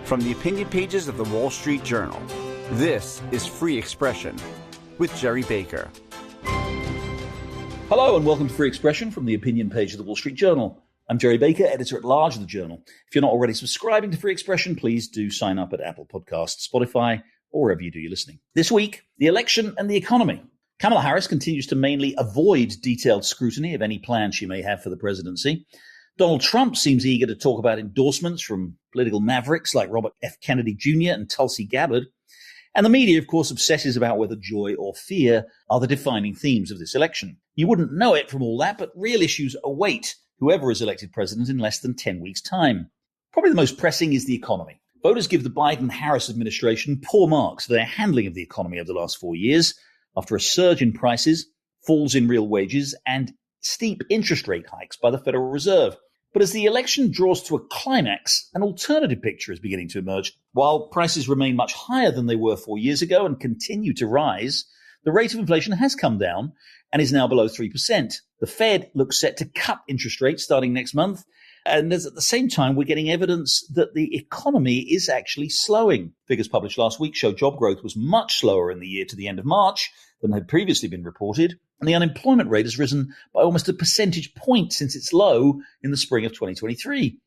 From the opinion pages of the Wall Street Journal, this is Free Expression with Jerry Baker. Hello and welcome to Free Expression from the opinion page of the Wall Street Journal. I'm Jerry Baker, editor-at-large of the Journal. If you're not already subscribing to Free Expression, please do sign up at Apple Podcasts, Spotify, or wherever you do your listening. This week, the election and the economy. Kamala Harris continues to mainly avoid detailed scrutiny of any plan she may have for the presidency. Donald Trump seems eager to talk about endorsements from political mavericks like Robert F. Kennedy Jr. and Tulsi Gabbard. And the media, of course, obsesses about whether joy or fear are the defining themes of this election. You wouldn't know it from all that, but real issues await whoever is elected president in less than 10 weeks' time. Probably the most pressing is the economy. Voters give the Biden-Harris administration poor marks for their handling of the economy over the last 4 years, after a surge in prices, falls in real wages, and steep interest rate hikes by the Federal Reserve. But as the election draws to a climax, an alternative picture is beginning to emerge. While prices remain much higher than they were 4 years ago and continue to rise, the rate of inflation has come down and is now below 3%. The Fed looks set to cut interest rates starting next month. And at the same time, we're getting evidence that the economy is actually slowing. Figures published last week show job growth was much slower in the year to the end of March than had previously been reported. And the unemployment rate has risen by almost a percentage point since its low in the spring of 2023.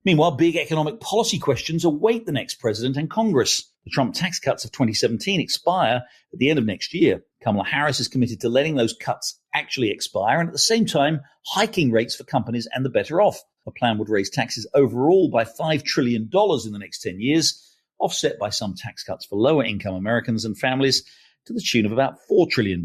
Meanwhile, big economic policy questions await the next president and Congress. The Trump tax cuts of 2017 expire at the end of next year. Kamala Harris is committed to letting those cuts actually expire and at the same time hiking rates for companies and the better off. The plan would raise taxes overall by $5 trillion in the next 10 years, offset by some tax cuts for lower-income Americans and families to the tune of about $4 trillion.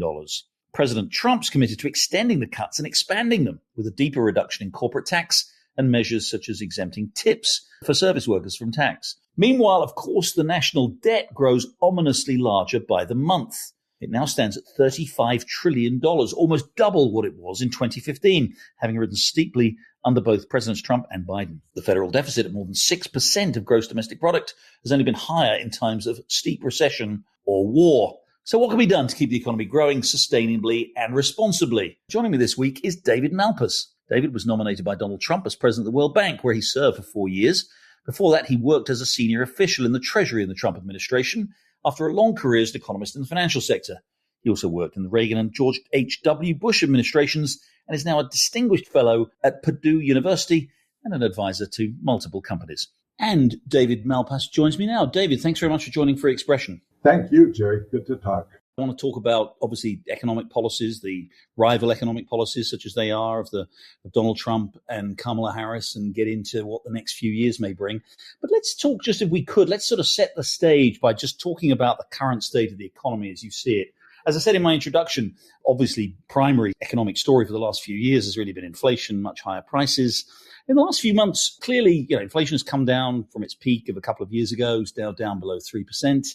President Trump's committed to extending the cuts and expanding them with a deeper reduction in corporate tax and measures such as exempting tips for service workers from tax. Meanwhile, of course, the national debt grows ominously larger by the month. It now stands at $35 trillion, almost double what it was in 2015, having risen steeply under both Presidents Trump and Biden. The federal deficit at more than 6% of gross domestic product has only been higher in times of steep recession or war. So what can be done to keep the economy growing sustainably and responsibly? Joining me this week is David Malpass. David was nominated by Donald Trump as president of the World Bank, where he served for 4 years. Before that, he worked as a senior official in the Treasury in the Trump administration after a long career as an economist in the financial sector. He also worked in the Reagan and George H.W. Bush administrations and is now a distinguished fellow at Purdue University and an advisor to multiple companies. And David Malpass joins me now. David, thanks very much for joining Free Expression. Thank you, Jerry. Good to talk. I want to talk about, obviously, economic policies, the rival economic policies such as they are of Donald Trump and Kamala Harris, and get into what the next few years may bring. But let's talk, just if we could, let's sort of set the stage by just talking about the current state of the economy as you see it. As I said in my introduction, obviously, primary economic story for the last few years has really been inflation, much higher prices. In the last few months, clearly, inflation has come down from its peak of a couple of years ago. It's now down below 3%.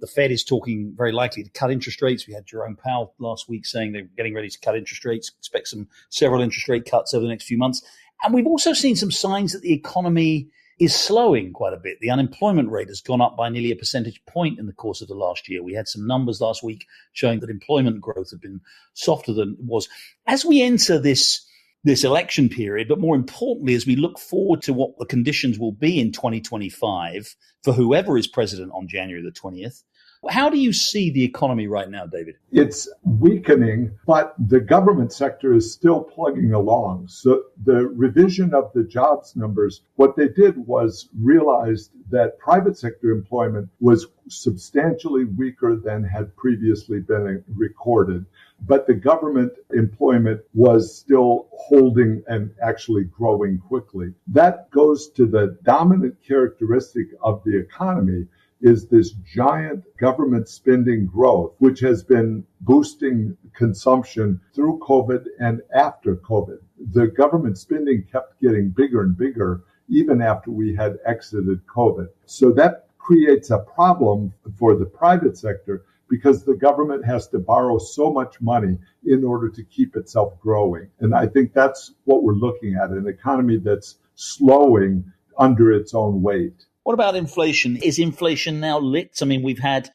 The Fed is talking very likely to cut interest rates. We had Jerome Powell last week saying they're getting ready to cut interest rates, expect several interest rate cuts over the next few months. And we've also seen some signs that the economy is slowing quite a bit. The unemployment rate has gone up by nearly a percentage point in the course of the last year. We had some numbers last week showing that employment growth had been softer than it was. As we enter this election period, but more importantly, as we look forward to what the conditions will be in 2025 for whoever is president on January the 20th, how do you see the economy right now, David? It's weakening, but the government sector is still plugging along. So the revision of the jobs numbers, what they did was realize that private sector employment was substantially weaker than had previously been recorded. But the government employment was still holding and actually growing quickly. That goes to the dominant characteristic of the economy, is this giant government spending growth, which has been boosting consumption through COVID and after COVID. The government spending kept getting bigger and bigger even after we had exited COVID. So that creates a problem for the private sector because the government has to borrow so much money in order to keep itself growing. And I think that's what we're looking at, an economy that's slowing under its own weight. What about inflation? Is inflation now licked? I mean, we've had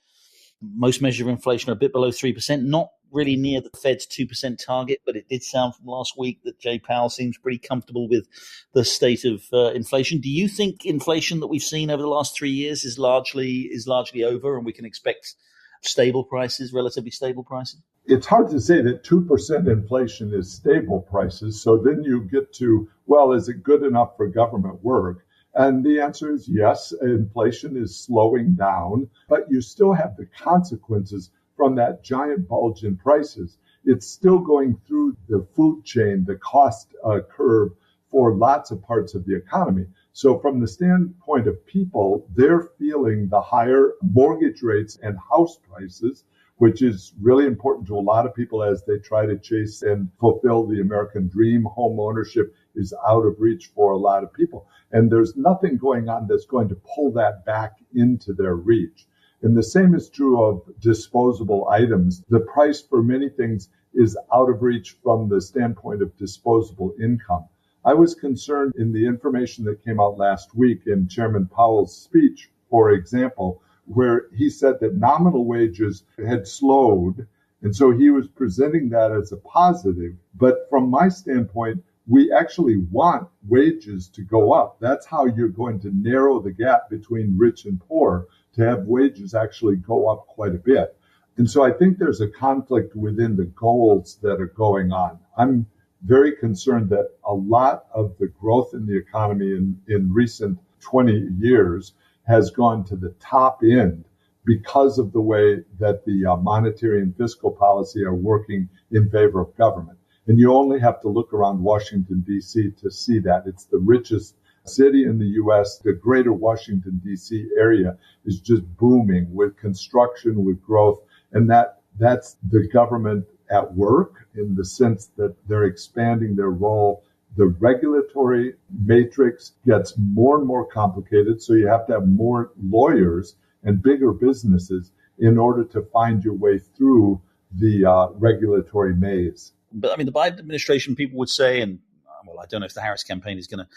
most measures of inflation are a bit below 3%, not really near the Fed's 2% target, but it did sound from last week that Jay Powell seems pretty comfortable with the state of inflation. Do you think inflation that we've seen over the last 3 years is largely over, and we can expect stable prices, relatively stable prices? It's hard to say that 2% inflation is stable prices. So then you get to, well, is it good enough for government work? And the answer is yes, inflation is slowing down, but you still have the consequences from that giant bulge in prices. It's still going through the food chain, the cost curve for lots of parts of the economy. So from the standpoint of people, they're feeling the higher mortgage rates and house prices, which is really important to a lot of people as they try to chase and fulfill the American dream. Home ownership is out of reach for a lot of people. And there's nothing going on that's going to pull that back into their reach. And the same is true of disposable items. The price for many things is out of reach from the standpoint of disposable income. I was concerned in the information that came out last week in Chairman Powell's speech, for example, where he said that nominal wages had slowed. And so he was presenting that as a positive. But from my standpoint, we actually want wages to go up. That's how you're going to narrow the gap between rich and poor, to have wages actually go up quite a bit. And so I think there's a conflict within the goals that are going on. I'm very concerned that a lot of the growth in the economy in recent 20 years has gone to the top end because of the way that the monetary and fiscal policy are working in favor of government. And you only have to look around Washington, D.C. to see that. It's the richest city in the U.S. The greater Washington, D.C. area is just booming with construction, with growth. And that's the government at work in the sense that they're expanding their role. The regulatory matrix gets more and more complicated, so you have to have more lawyers and bigger businesses in order to find your way through the regulatory maze. But I mean, the Biden administration, people would say, and well, I don't know if the Harris campaign is going to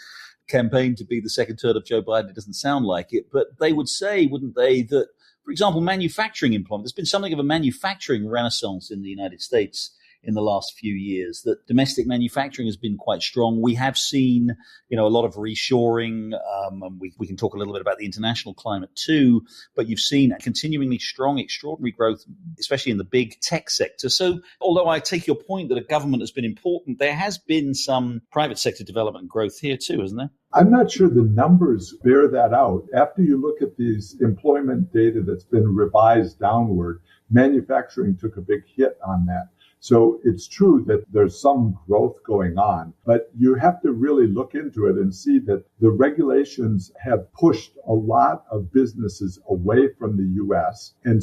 campaign to be the second term of Joe Biden. It doesn't sound like it, but they would say, wouldn't they, that, for example, manufacturing employment, there's been something of a manufacturing renaissance in the United States in the last few years, that domestic manufacturing has been quite strong. We have seen, a lot of reshoring, and we can talk a little bit about the international climate too, but you've seen a continuingly strong, extraordinary growth, especially in the big tech sector. So although I take your point that a government has been important, there has been some private sector development and growth here too, isn't there? I'm not sure the numbers bear that out. After you look at these employment data that's been revised downward, manufacturing took a big hit on that. So it's true that there's some growth going on, but you have to really look into it and see that the regulations have pushed a lot of businesses away from the U.S. And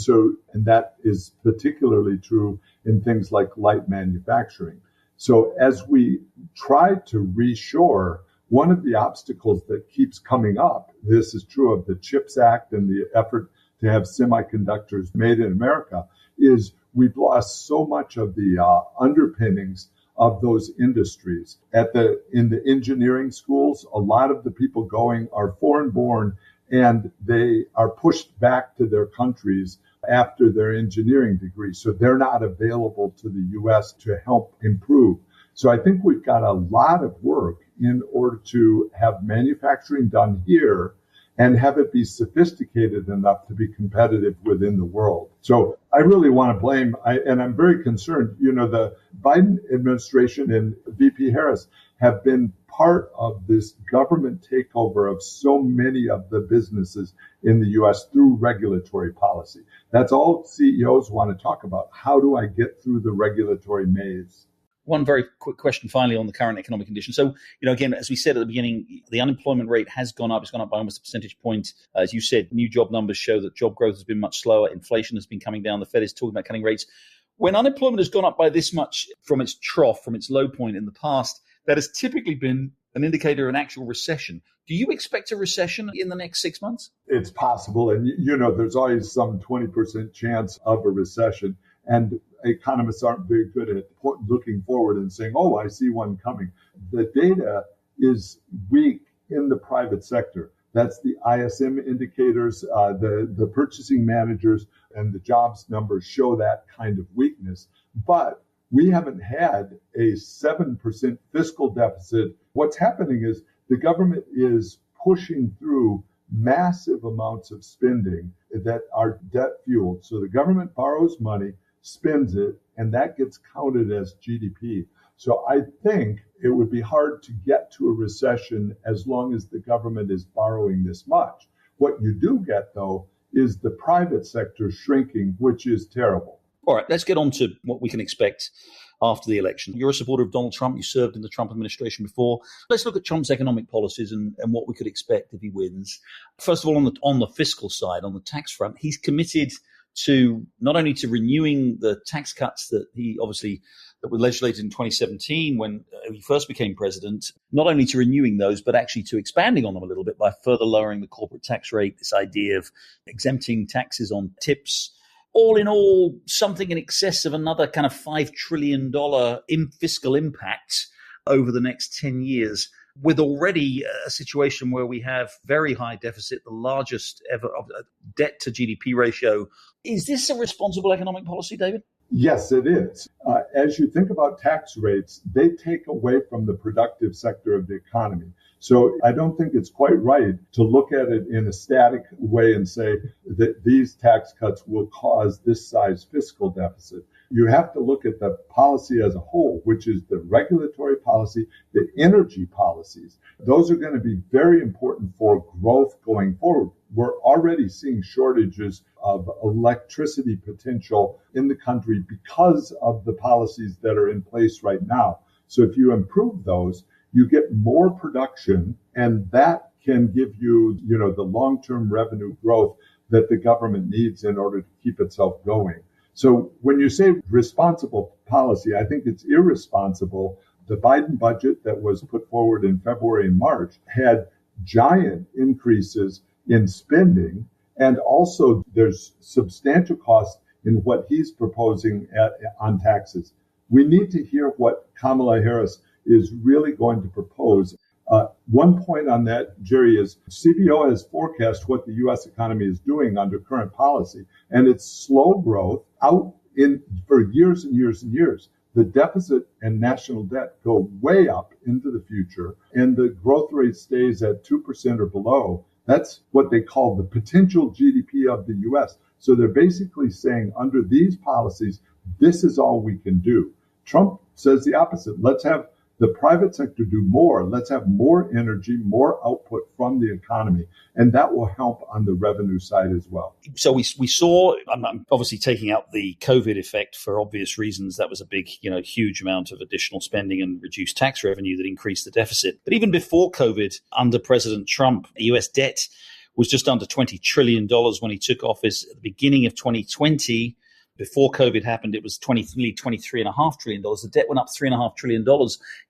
that is particularly true in things like light manufacturing. So as we try to reshore, one of the obstacles that keeps coming up, this is true of the CHIPS Act and the effort to have semiconductors made in America, is we've lost so much of the underpinnings of those industries. In the engineering schools, a lot of the people going are foreign born, and they are pushed back to their countries after their engineering degree. So they're not available to the U.S. to help improve. So I think we've got a lot of work in order to have manufacturing done here and have it be sophisticated enough to be competitive within the world. So I really want to blame, and I'm very concerned, the Biden administration and VP Harris have been part of this government takeover of so many of the businesses in the U.S. through regulatory policy. That's all CEOs want to talk about. How do I get through the regulatory maze? One very quick question finally on the current economic conditions. So, again, as we said at the beginning, the unemployment rate has gone up. It's gone up by almost a percentage point. As you said, new job numbers show that job growth has been much slower. Inflation has been coming down. The Fed is talking about cutting rates. When unemployment has gone up by this much from its trough, from its low point in the past, that has typically been an indicator of an actual recession. Do you expect a recession in the next 6 months? It's possible. And, there's always some 20% chance of a recession. And economists aren't very good at looking forward and saying, I see one coming. The data is weak in the private sector. That's the ISM indicators, the purchasing managers and the jobs numbers show that kind of weakness. But we haven't had a 7% fiscal deficit. What's happening is the government is pushing through massive amounts of spending that are debt fueled. So the government borrows money, spends it, and that gets counted as GDP. So I think it would be hard to get to a recession as long as the government is borrowing this much. What you do get, though, is the private sector shrinking, which is terrible. All right, let's get on to what we can expect after the election. You're a supporter of Donald Trump. You served in the Trump administration before. Let's look at Trump's economic policies and what we could expect if he wins. First of all, on the fiscal side, on the tax front, he's committed to not only to renewing the tax cuts that were legislated in 2017 when he first became president, not only to renewing those, but actually to expanding on them a little bit by further lowering the corporate tax rate, this idea of exempting taxes on tips. All in all, something in excess of another kind of $5 trillion fiscal impact over the next 10 years, with already a situation where we have very high deficit, the largest ever debt to GDP ratio. Is this a responsible economic policy, David? Yes, it is. As you think about tax rates, they take away from the productive sector of the economy. So I don't think it's quite right to look at it in a static way and say that these tax cuts will cause this size fiscal deficit. You have to look at the policy as a whole, which is the regulatory policy, the energy policies. Those are going to be very important for growth going forward. We're already seeing shortages of electricity potential in the country because of the policies that are in place right now. So if you improve those, you get more production, and that can give you, the long-term revenue growth that the government needs in order to keep itself going. So when you say responsible policy, I think it's irresponsible. The Biden budget that was put forward in February and March had giant increases in spending, and also there's substantial costs in what he's proposing on taxes. We need to hear what Kamala Harris is really going to propose. One point on that, Jerry, is CBO has forecast what the U.S. economy is doing under current policy, and it's slow growth out for years and years and years. The deficit and national debt go way up into the future, and the growth rate stays at 2% or below. That's what they call the potential GDP of the U.S. So they're basically saying under these policies, this is all we can do. Trump says the opposite. Let's have the private sector do more. Let's have more energy, more output from the economy, and that will help on the revenue side as well. So we saw, I'm obviously taking out the COVID effect for obvious reasons. That was a big, huge amount of additional spending and reduced tax revenue that increased the deficit. But even before COVID, under President Trump, US debt was just under $20 trillion when he took office at the beginning of 2020. Before COVID happened, it was nearly $23.5 trillion. The debt went up $3.5 trillion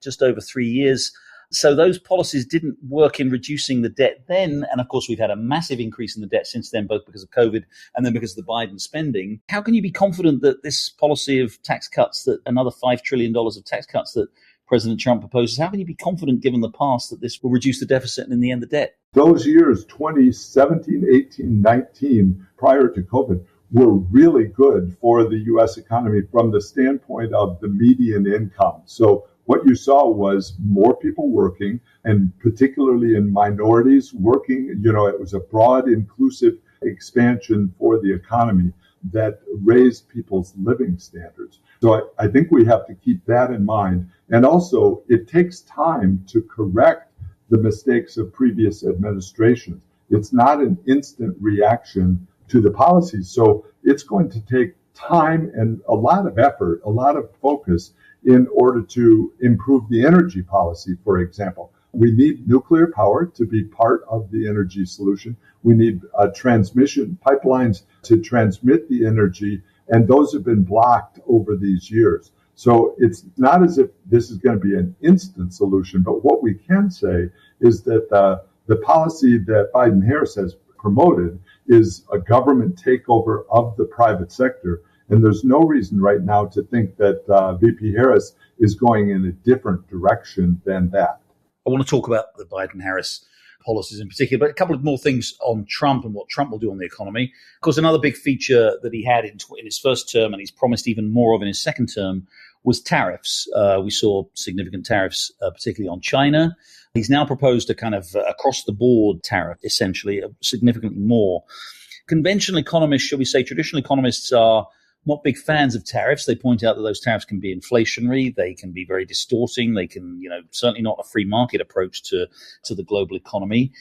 just over 3 years. So those policies didn't work in reducing the debt then. And of course, we've had a massive increase in the debt since then, both because of COVID and then because of the Biden spending. How can you be confident that this policy of tax cuts, that another $5 trillion of tax cuts that President Trump proposes, how can you be confident, given the past, that this will reduce the deficit and in the end the debt? Those years, 2017, 18, 19, prior to COVID, were really good for the U.S. economy from the standpoint of the median income. So what you saw was more people working, and particularly in minorities working. It was a broad, inclusive expansion for the economy that raised people's living standards. So I think we have to keep that in mind. And also, it takes time to correct the mistakes of previous administrations. It's not an instant reaction to the policies. So it's going to take time and a lot of effort, a lot of focus in order to improve the energy policy, for example. We need nuclear power to be part of the energy solution. We need transmission pipelines to transmit the energy, and those have been blocked over these years. So it's not as if this is going to be an instant solution, but what we can say is that the policy that Biden-Harris has promoted is a government takeover of the private sector. And there's no reason right now to think that VP Harris is going in a different direction than that. I want to talk about the Biden-Harris policies in particular, but a couple of more things on Trump and what Trump will do on the economy. Of course, another big feature that he had in his first term, and he's promised even more of in his second term, was tariffs. We saw significant tariffs, particularly on China. He's now proposed a kind of across-the-board tariff, essentially, significantly more. Conventional economists, shall we say, traditional economists are not big fans of tariffs. They point out that those tariffs can be inflationary. They can be very distorting. They can, certainly not a free market approach to the global economy.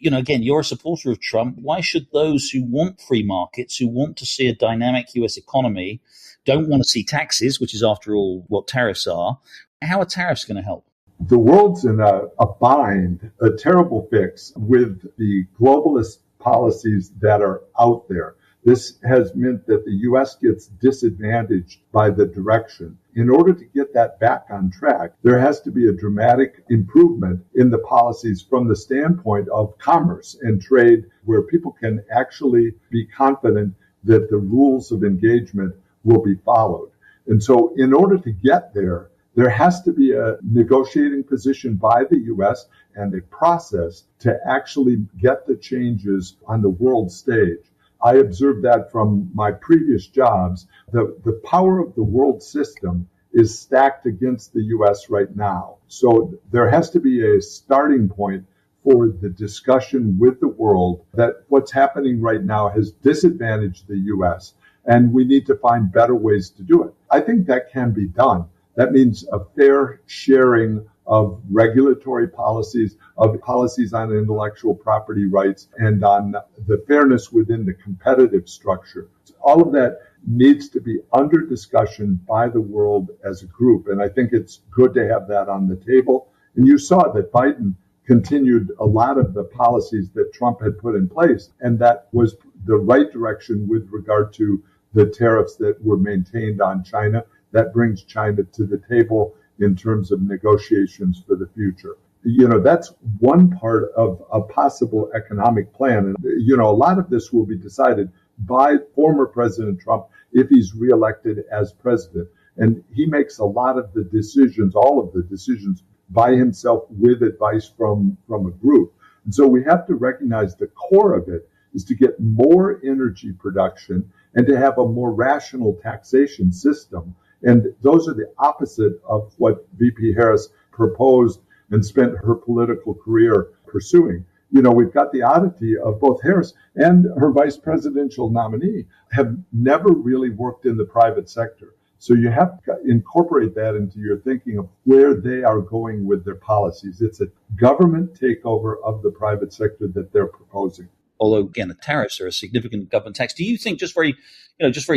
Again, you're a supporter of Trump. Why should those who want free markets, who want to see a dynamic U.S. economy, don't want to see taxes, which is, after all, what tariffs are, how are tariffs going to help? The world's in a bind, a terrible fix with the globalist policies that are out there. This has meant that the U.S. gets disadvantaged by the direction. In order to get that back on track, there has to be a dramatic improvement in the policies from the standpoint of commerce and trade, where people can actually be confident that the rules of engagement will be followed. And so in order to get there, there has to be a negotiating position by the U.S. and a process to actually get the changes on the world stage. I observed that from my previous jobs. The power of the world system is stacked against the U.S. right now. So there has to be a starting point for the discussion with the world that what's happening right now has disadvantaged the U.S. and we need to find better ways to do it. I think that can be done. That means a fair sharing of regulatory policies, of policies on intellectual property rights, and on the fairness within the competitive structure. All of that needs to be under discussion by the world as a group. And I think it's good to have that on the table. And you saw that Biden continued a lot of the policies that Trump had put in place. And that was the right direction with regard to the tariffs that were maintained on China. That brings China to the table in terms of negotiations for the future. That's one part of a possible economic plan. And, a lot of this will be decided by former President Trump if he's reelected as president. And he makes a lot of the decisions, all of the decisions, by himself with advice from a group. And so we have to recognize the core of it is to get more energy production and to have a more rational taxation system. And those are the opposite of what VP Harris proposed and spent her political career pursuing. We've got the oddity of both Harris and her vice presidential nominee have never really worked in the private sector. So you have to incorporate that into your thinking of where they are going with their policies. It's a government takeover of the private sector that they're proposing. Although, again, the tariffs are a significant government tax. Do you think, just very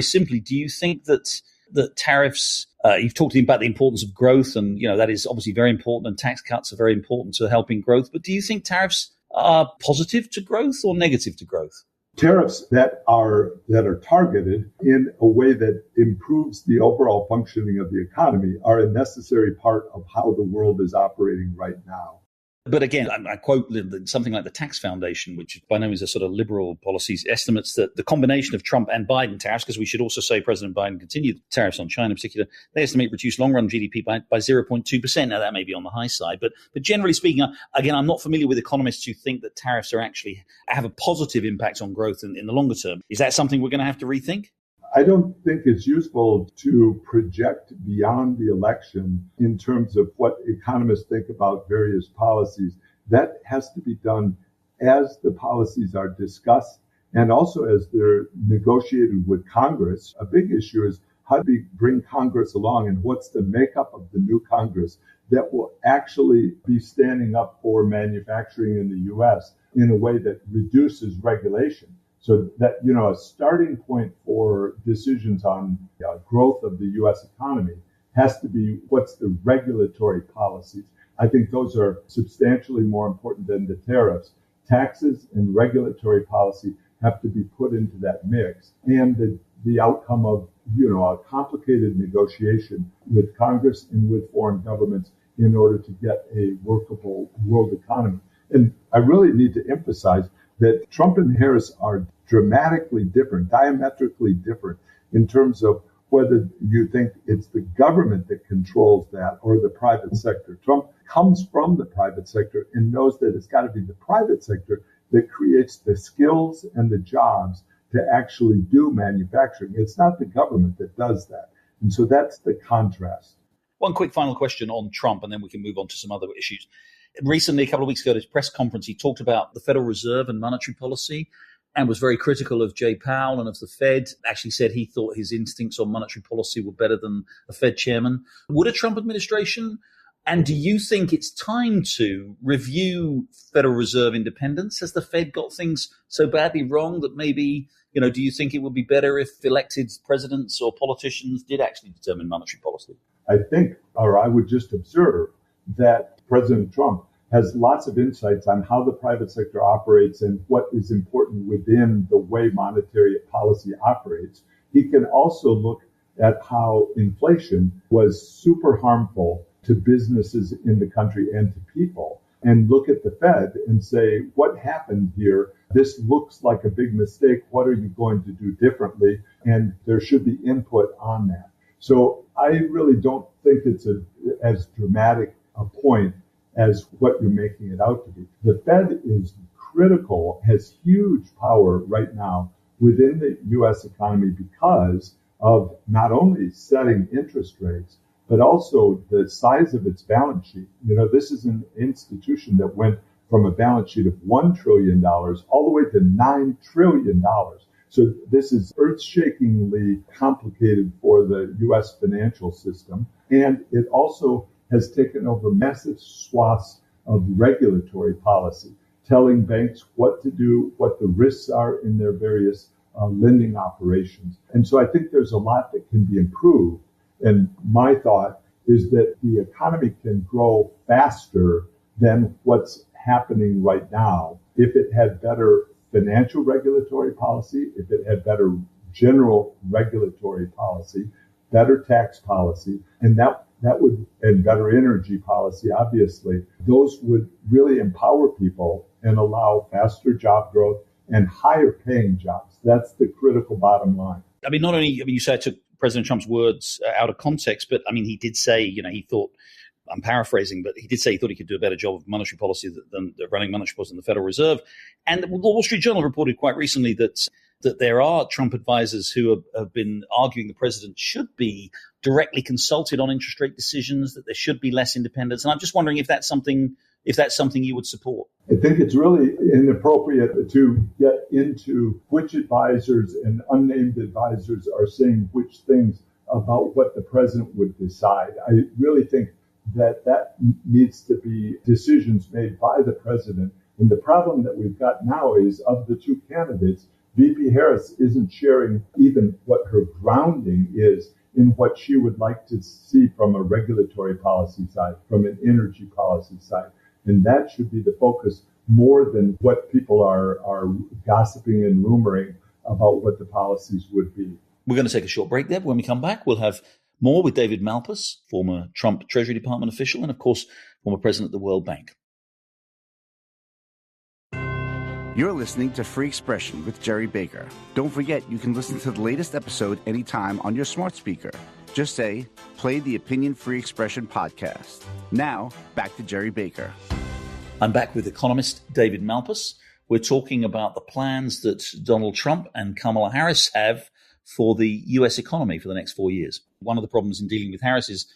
simply, do you think that tariffs, you've talked about the importance of growth, and, that is obviously very important, and tax cuts are very important to helping growth. But do you think tariffs are positive to growth or negative to growth? Tariffs that are targeted in a way that improves the overall functioning of the economy are a necessary part of how the world is operating right now. But again, I quote something like the Tax Foundation, which by no means a sort of liberal policies, estimates that the combination of Trump and Biden tariffs, because we should also say President Biden continued tariffs on China in particular, they estimate reduce long-run GDP by 0.2%. Now, that may be on the high side, but generally speaking, again, I'm not familiar with economists who think that tariffs are actually have a positive impact on growth in the longer term. Is that something we're going to have to rethink? I don't think it's useful to project beyond the election in terms of what economists think about various policies. That has to be done as the policies are discussed and also as they're negotiated with Congress. A big issue is how do we bring Congress along and what's the makeup of the new Congress that will actually be standing up for manufacturing in the U.S. in a way that reduces regulation. So that, a starting point for decisions on growth of the U.S. economy has to be what's the regulatory policies. I think those are substantially more important than the tariffs. Taxes and regulatory policy have to be put into that mix. And the outcome of, a complicated negotiation with Congress and with foreign governments in order to get a workable world economy. And I really need to emphasize that Trump and Harris are dramatically different, diametrically different in terms of whether you think it's the government that controls that or the private sector. Trump comes from the private sector and knows that it's got to be the private sector that creates the skills and the jobs to actually do manufacturing. It's not the government that does that. And so that's the contrast. One quick final question on Trump, and then we can move on to some other issues. Recently, a couple of weeks ago at his press conference, he talked about the Federal Reserve and monetary policy and was very critical of Jay Powell and of the Fed. Actually said he thought his instincts on monetary policy were better than a Fed chairman. Would a Trump administration, and do you think it's time to review Federal Reserve independence? Has the Fed got things so badly wrong that maybe, do you think it would be better if elected presidents or politicians did actually determine monetary policy? I think, or I would just observe, that President Trump has lots of insights on how the private sector operates and what is important within the way monetary policy operates. He can also look at how inflation was super harmful to businesses in the country and to people, and look at the Fed and say, what happened here? This looks like a big mistake. What are you going to do differently? And there should be input on that. So I really don't think it's as dramatic a point as what you're making it out to be. The Fed is critical, has huge power right now within the U.S. economy because of not only setting interest rates, but also the size of its balance sheet. This is an institution that went from a balance sheet of $1 trillion all the way to $9 trillion. So this is earth-shakingly complicated for the U.S. financial system. And it also has taken over massive swaths of regulatory policy, telling banks what to do, what the risks are in their various lending operations. And so I think there's a lot that can be improved. And my thought is that the economy can grow faster than what's happening right now if it had better financial regulatory policy, if it had better general regulatory policy, better tax policy, and and better energy policy, obviously. Those would really empower people and allow faster job growth and higher paying jobs. That's the critical bottom line. You said I took President Trump's words out of context, but he did say, he thought, I'm paraphrasing, but he did say he thought he could do a better job of monetary policy than running monetary policy than the Federal Reserve. And the Wall Street Journal reported quite recently that there are Trump advisors who have been arguing the president should be directly consulted on interest rate decisions, that there should be less independence. And I'm just wondering if that's something you would support. I think it's really inappropriate to get into which advisors and unnamed advisors are saying which things about what the president would decide. I really think that needs to be decisions made by the president. And the problem that we've got now is, of the two candidates, VP Harris isn't sharing even what her grounding is in what she would like to see from a regulatory policy side, from an energy policy side. And that should be the focus more than what people are gossiping and rumoring about what the policies would be. We're going to take a short break there. When we come back, we'll have more with David Malpass, former Trump Treasury Department official, and of course, former president of the World Bank. You're listening to Free Expression with Jerry Baker. Don't forget, you can listen to the latest episode anytime on your smart speaker. Just say, play the Opinion Free Expression podcast. Now, back to Jerry Baker. I'm back with economist David Malpass. We're talking about the plans that Donald Trump and Kamala Harris have for the U.S. economy for the next 4 years. One of the problems in dealing with Harris is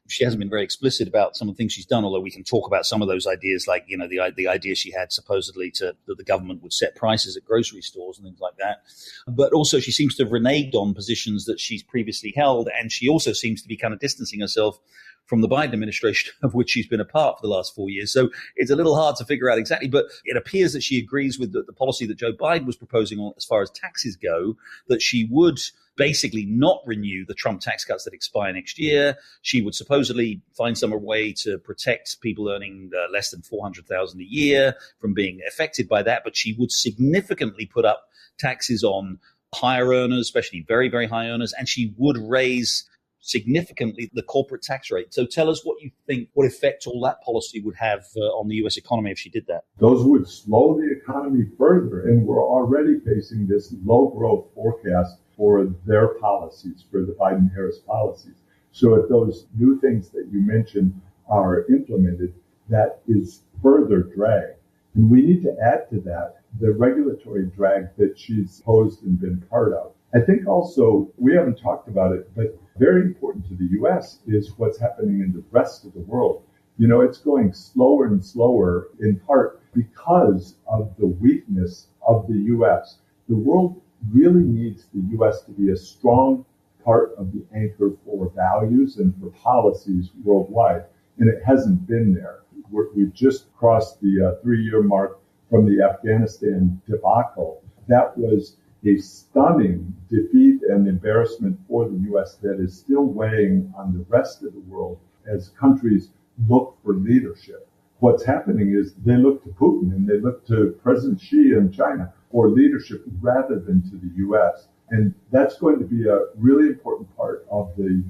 she hasn't been very explicit about some of the things she's done, although we can talk about some of those ideas, like, the idea she had supposedly that the government would set prices at grocery stores and things like that. But also she seems to have reneged on positions that she's previously held, and she also seems to be kind of distancing herself from the Biden administration, of which she's been a part for the last 4 years. So it's a little hard to figure out exactly, but it appears that she agrees with the policy that Joe Biden was proposing on as far as taxes go, that she would basically not renew the Trump tax cuts that expire next year. She would supposedly find some way to protect people earning less than $400,000 a year from being affected by that, but she would significantly put up taxes on higher earners, especially very, very high earners, and she would raise significantly the corporate tax rate. So tell us what you think, what effect all that policy would have on the U.S. economy if she did that. Those would slow the economy further, and we're already facing this low growth forecast for their policies, for the Biden-Harris policies. So if those new things that you mentioned are implemented, that is further drag. And we need to add to that the regulatory drag that she's posed and been part of. I think also, we haven't talked about it, but very important to the U.S. is what's happening in the rest of the world. You know, it's going slower and slower, in part because of the weakness of the U.S. The world really needs the U.S. to be a strong part of the anchor for values and for policies worldwide, and it hasn't been there. We've just crossed the 3-year mark from the Afghanistan debacle. That was a stunning defeat and embarrassment for the U.S. that is still weighing on the rest of the world as countries look for leadership. What's happening is they look to Putin and they look to President Xi in China for leadership rather than to the U.S. And that's going to be a really important part of the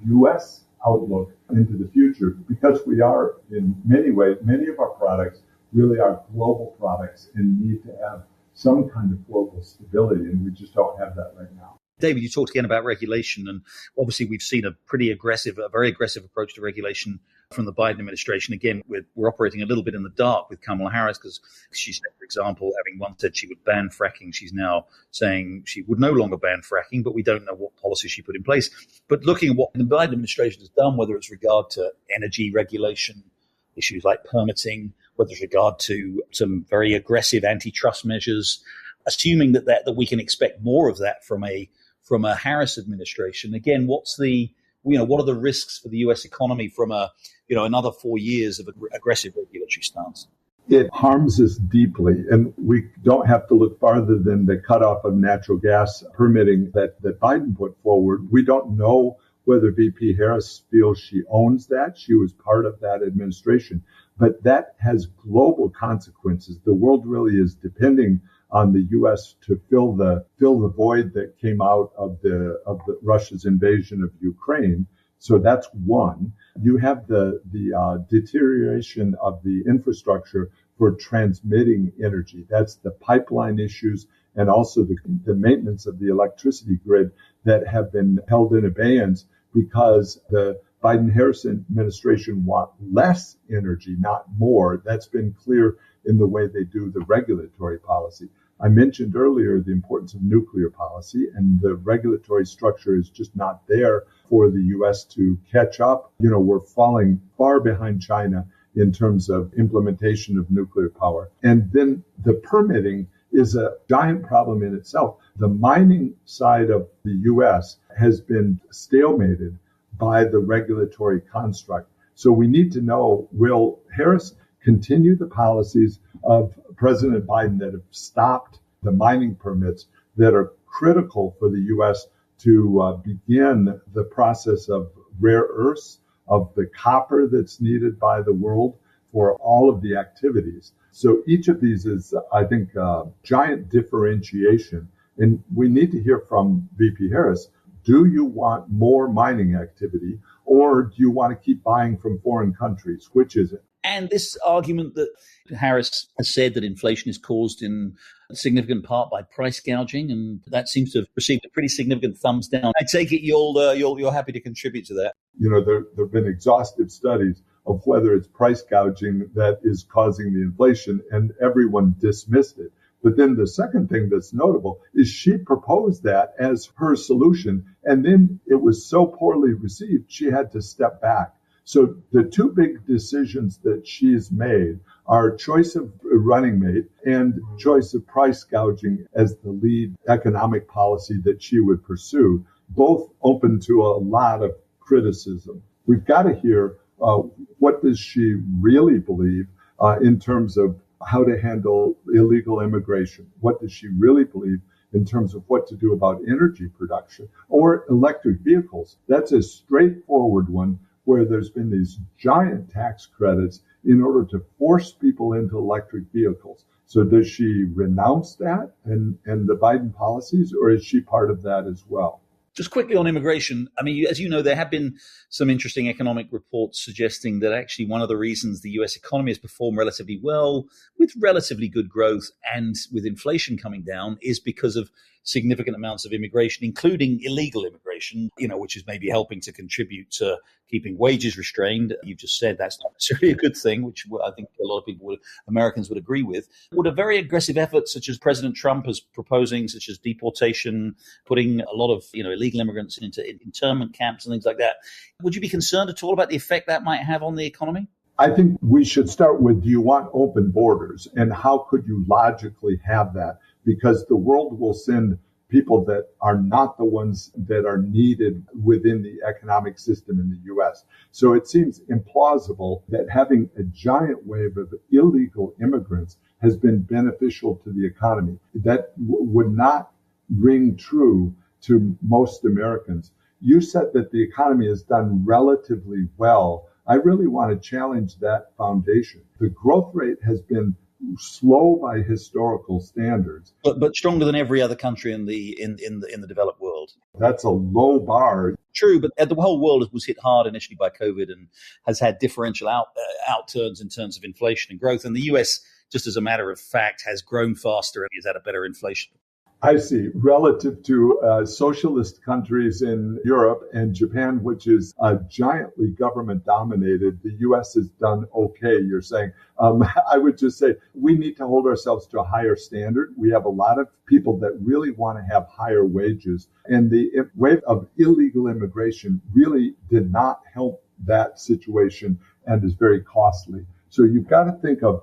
U.S. outlook into the future, because we are, in many ways, many of our products really are global products and need to have some kind of global stability, and we just don't have that right now. David, you talked again about regulation, and obviously we've seen a very aggressive approach to regulation from the Biden administration. Again, we're operating a little bit in the dark with Kamala Harris, because she said, for example, having once said she would ban fracking, she's now saying she would no longer ban fracking, but we don't know what policy she put in place. But looking at what the Biden administration has done, whether it's regard to energy regulation, issues like permitting, whether it's regard to some very aggressive antitrust measures, assuming that we can expect more of that from a Harris administration. Again, what are the risks for the U.S. economy from another 4 years of aggressive regulatory stance? It harms us deeply, and we don't have to look farther than the cutoff of natural gas permitting that Biden put forward. We don't know whether VP Harris feels she owns that. She was part of that administration, but that has global consequences. The world really is depending on the U.S. to fill the void that came out of the Russia's invasion of Ukraine. So that's one. You have the deterioration of the infrastructure for transmitting energy. That's the pipeline issues and also the maintenance of the electricity grid that have been held in abeyance because the Biden-Harris administration want less energy, not more. That's been clear in the way they do the regulatory policy. I mentioned earlier the importance of nuclear policy, and the regulatory structure is just not there for the U.S. to catch up. You know, we're falling far behind China in terms of implementation of nuclear power. And then the permitting is a giant problem in itself. The mining side of the U.S. has been stalemated by the regulatory construct. So we need to know, will Harris continue the policies of President Biden that have stopped the mining permits that are critical for the U.S. to begin the process of rare earths, of the copper that's needed by the world for all of the activities? So each of these is, I think, a giant differentiation. And we need to hear from VP Harris. Do you want more mining activity, or do you want to keep buying from foreign countries? Which is it? And this argument that Harris has said that inflation is caused in significant part by price gouging, and that seems to have received a pretty significant thumbs down. I take it you're happy to contribute to that. You know, there have been exhaustive studies of whether it's price gouging that is causing the inflation, and everyone dismissed it. But then the second thing that's notable is she proposed that as her solution, and then it was so poorly received, she had to step back. So the two big decisions that she's made are choice of running mate and choice of price gouging as the lead economic policy that she would pursue, both open to a lot of criticism. We've got to hear what does she really believe in terms of how to handle illegal immigration? What does she really believe in terms of what to do about energy production or electric vehicles? That's a straightforward one where there's been these giant tax credits in order to force people into electric vehicles. So does she renounce that and the Biden policies, or is she part of that as well? Just quickly on immigration, I mean, as you know, there have been some interesting economic reports suggesting that actually one of the reasons the US economy has performed relatively well with relatively good growth and with inflation coming down is because of significant amounts of immigration, including illegal immigration, which is maybe helping to contribute to keeping wages restrained. You've just said that's not necessarily a good thing, which I think a lot of Americans would agree with. Would a very aggressive effort such as President Trump is proposing, such as deportation, putting a lot of illegal immigrants into internment camps and things like that, would you be concerned at all about the effect that might have on the economy? I think we should start with, do you want open borders? And how could you logically have that? Because the world will send people that are not the ones that are needed within the economic system in the U.S. So it seems implausible that having a giant wave of illegal immigrants has been beneficial to the economy. That would not ring true to most Americans. You said that the economy has done relatively well. I really want to challenge that foundation. The growth rate has been slow by historical standards, but stronger than every other country in the developed world. That's a low bar. True, but the whole world was hit hard initially by COVID and has had differential outturns in terms of inflation and growth. And the US, just as a matter of fact, has grown faster and has had a better inflation. I see. Relative to socialist countries in Europe and Japan, which is giantly government dominated, the U.S. has done okay, you're saying. I would just say we need to hold ourselves to a higher standard. We have a lot of people that really want to have higher wages. And the wave of illegal immigration really did not help that situation and is very costly. So you've got to think of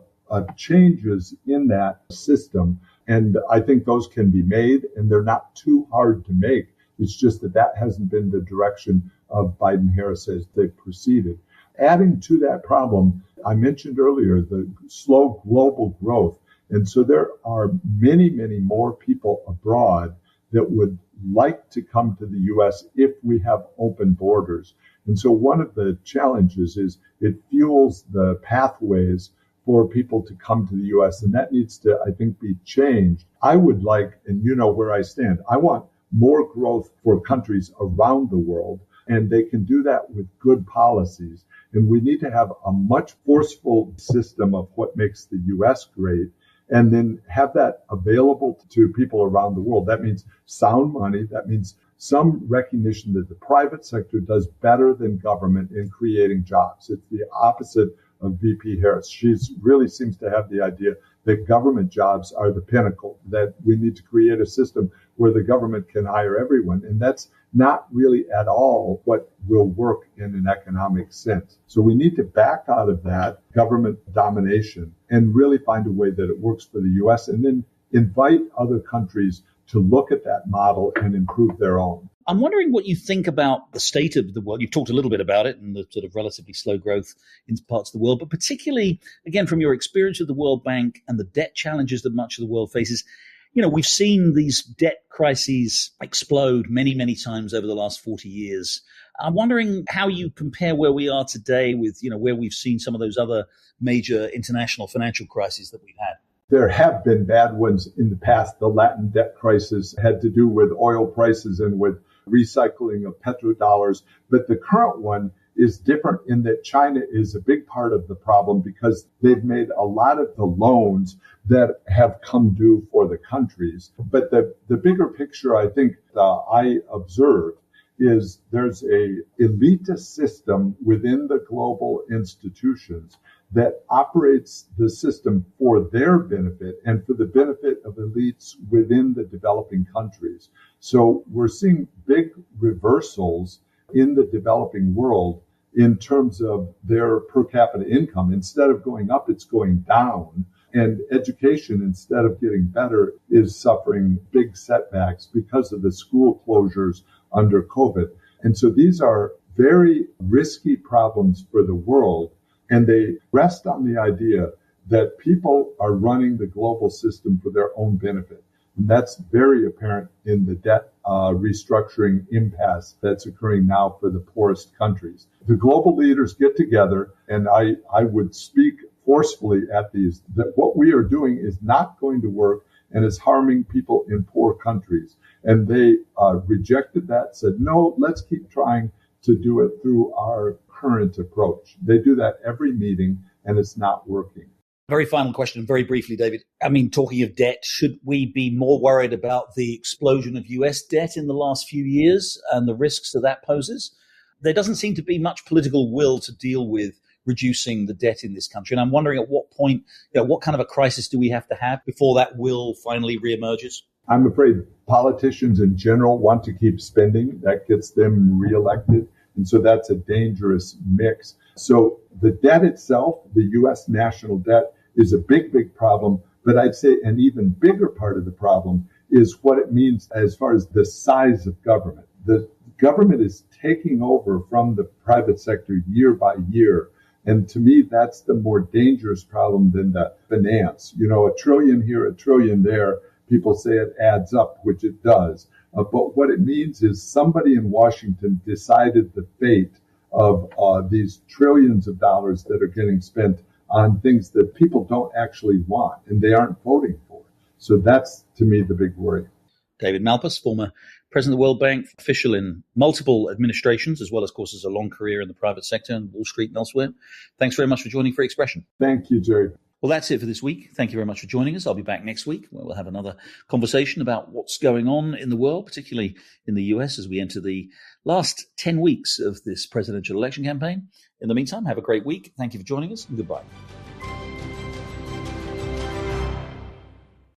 changes in that system. And I think those can be made, and they're not too hard to make. It's just that hasn't been the direction of Biden-Harris as they've proceeded. Adding to that problem, I mentioned earlier the slow global growth. And so there are many, many more people abroad that would like to come to the U.S. if we have open borders. And so one of the challenges is it fuels the pathways for people to come to the U.S. And that needs to, I think, be changed. I would like, and you know where I stand, I want more growth for countries around the world, and they can do that with good policies. And we need to have a much forceful system of what makes the U.S. great, and then have that available to people around the world. That means sound money. That means some recognition that the private sector does better than government in creating jobs. It's the opposite of VP Harris. She really seems to have the idea that government jobs are the pinnacle, that we need to create a system where the government can hire everyone. And that's not really at all what will work in an economic sense. So we need to back out of that government domination and really find a way that it works for the U.S. and then invite other countries to look at that model and improve their own. I'm wondering what you think about the state of the world. You've talked a little bit about it and the sort of relatively slow growth in parts of the world, but particularly, again, from your experience with the World Bank and the debt challenges that much of the world faces. We've seen these debt crises explode many, many times over the last 40 years. I'm wondering how you compare where we are today with, where we've seen some of those other major international financial crises that we've had. There have been bad ones in the past. The Latin debt crisis had to do with oil prices and with recycling of petrodollars. But the current one is different in that China is a big part of the problem because they've made a lot of the loans that have come due for the countries. But the bigger picture, I think, I observed is there's a elitist system within the global institutions that operates the system for their benefit and for the benefit of elites within the developing countries. So we're seeing big reversals in the developing world in terms of their per capita income. Instead of going up, it's going down. And education, instead of getting better, is suffering big setbacks because of the school closures under COVID. And so these are very risky problems for the world. And they rest on the idea that people are running the global system for their own benefit. And that's very apparent in the debt restructuring impasse that's occurring now for the poorest countries. The global leaders get together, and I would speak forcefully at these, that what we are doing is not going to work, and is harming people in poor countries. And they rejected that, said, no, let's keep trying to do it through our current approach. They do that every meeting, and it's not working. Very final question, very briefly, David. I mean, talking of debt, should we be more worried about the explosion of US debt in the last few years and the risks that poses? There doesn't seem to be much political will to deal with reducing the debt in this country. And I'm wondering at what point, what kind of a crisis do we have to have before that will finally reemerges? I'm afraid politicians in general want to keep spending. That gets them reelected. And so that's a dangerous mix. So the debt itself, the U.S. national debt, is a big, big problem. But I'd say an even bigger part of the problem is what it means as far as the size of government. The government is taking over from the private sector year by year. And to me, that's the more dangerous problem than the finance. $1 trillion here, $1 trillion there. People say it adds up, which it does. But what it means is somebody in Washington decided the fate of these trillions of dollars that are getting spent on things that people don't actually want and they aren't voting for. So that's, to me, the big worry. David Malpass, former president of the World Bank, official in multiple administrations, as well as, of course, as a long career in the private sector and Wall Street and elsewhere. Thanks very much for joining Free Expression. Thank you, Jerry. Well, that's it for this week. Thank you very much for joining us. I'll be back next week where we'll have another conversation about what's going on in the world, particularly in the US, as we enter the last 10 weeks of this presidential election campaign. In the meantime, have a great week. Thank you for joining us, and goodbye.